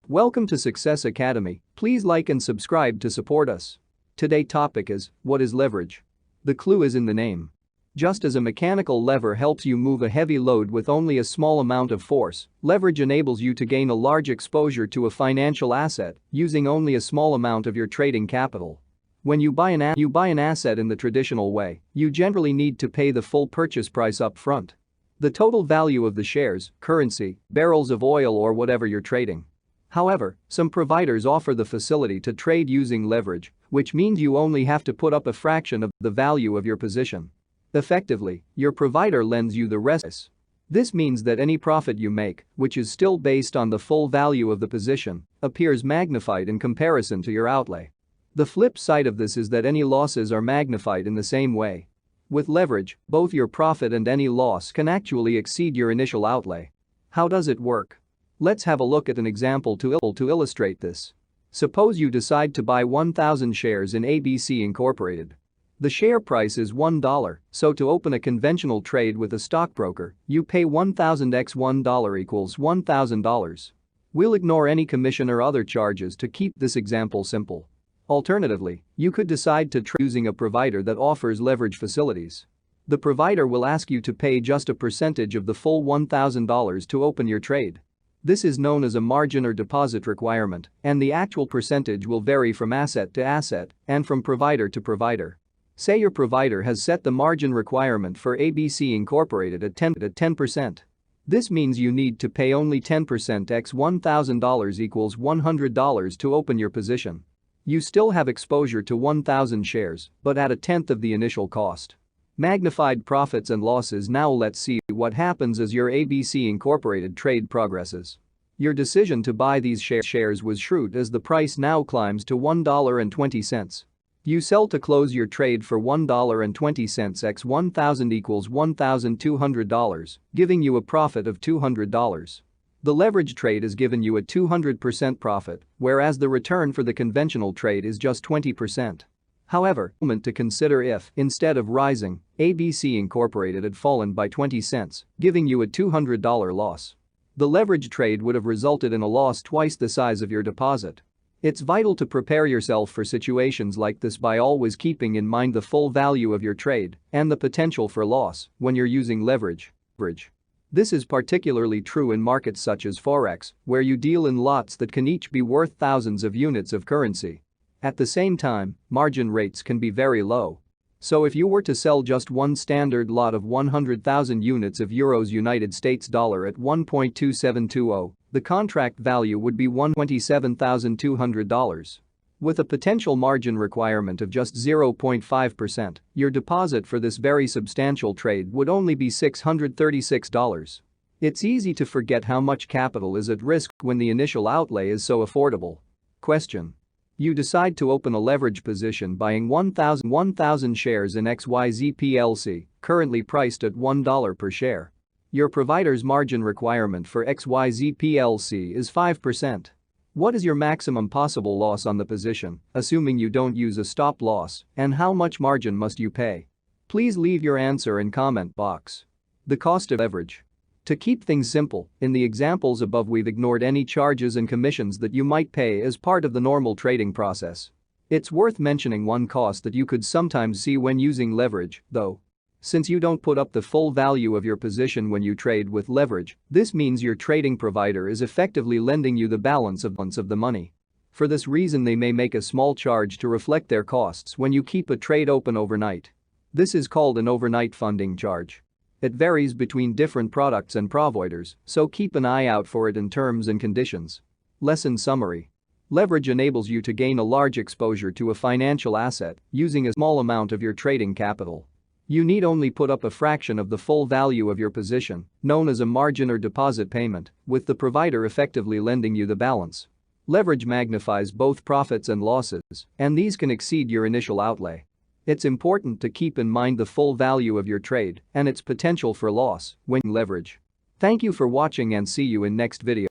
Welcome to Success Academy. Please like and subscribe to support us. Today's topic is, what is leverage? The clue is in the name. Just as a mechanical lever helps you move a heavy load with only a small amount of force, leverage enables you to gain a large exposure to a financial asset using only a small amount of your trading capital. When you buy an asset in the traditional way, you generally need to pay the full purchase price up front. The total value of the shares, currency, barrels of oil or whatever you're trading. However, some providers offer the facility to trade using leverage, which means you only have to put up a fraction of the value of your position. Effectively, your provider lends you the rest. This means that any profit you make, which is still based on the full value of the position, appears magnified in comparison to your outlay. The flip side of this is that any losses are magnified in the same way. With leverage, both your profit and any loss can actually exceed your initial outlay. How does it work? Let's have a look at an example to illustrate this. Suppose you decide to buy 1,000 shares in ABC Incorporated. The share price is $1, so to open a conventional trade with a stockbroker, you pay 1,000 x $1 equals $1,000. We'll ignore any commission or other charges to keep this example simple. Alternatively, you could decide to trade using a provider that offers leverage facilities. The provider will ask you to pay just a percentage of the full $1,000 to open your trade. This is known as a margin or deposit requirement, and the actual percentage will vary from asset to asset and from provider to provider. Say your provider has set the margin requirement for ABC Incorporated at 10%. This means you need to pay only 10% x $1,000 equals $100 to open your position. You still have exposure to 1,000 shares, but at a tenth of the initial cost. Magnified profits and losses. Now let's see what happens as your ABC Incorporated trade progresses. Your decision to buy these shares was shrewd as the price now climbs to $1.20. You sell to close your trade for $1.20 x 1,000 equals $1,200, giving you a profit of $200. The leverage trade has given you a 200% profit, whereas the return for the conventional trade is just 20%. However, moment to consider if, instead of rising, ABC Incorporated had fallen by 20 cents, giving you a $200 loss. The leverage trade would have resulted in a loss twice the size of your deposit. It's vital to prepare yourself for situations like this by always keeping in mind the full value of your trade and the potential for loss when you're using leverage. This is particularly true in markets such as Forex, where you deal in lots that can each be worth thousands of units of currency. At the same time, margin rates can be very low. So if you were to sell just one standard lot of 100,000 units of euros United States dollar at 1.2720, the contract value would be $127,200. With a potential margin requirement of just 0.5%, your deposit for this very substantial trade would only be $636. It's easy to forget how much capital is at risk when the initial outlay is so affordable. Question. You decide to open a leverage position buying 1,000 shares in XYZ plc, currently priced at $1 per share. Your provider's margin requirement for XYZ plc is 5%. What is your maximum possible loss on the position, assuming you don't use a stop loss, and how much margin must you pay? Please leave your answer in comment box. The cost of leverage. To keep things simple, in the examples above we've ignored any charges and commissions that you might pay as part of the normal trading process. It's worth mentioning one cost that you could sometimes see when using leverage, though. Since you don't put up the full value of your position when you trade with leverage, this means your trading provider is effectively lending you the balance of the money. For this reason, they may make a small charge to reflect their costs when you keep a trade open overnight. This is called an overnight funding charge. It varies between different products and providers, so keep an eye out for it in terms and conditions. Lesson summary. Leverage enables you to gain a large exposure to a financial asset using a small amount of your trading capital. You need only put up a fraction of the full value of your position, known as a margin or deposit payment, with the provider effectively lending you the balance. Leverage magnifies both profits and losses, and these can exceed your initial outlay. It's important to keep in mind the full value of your trade and its potential for loss when leverage. Thank you for watching and see you in next video.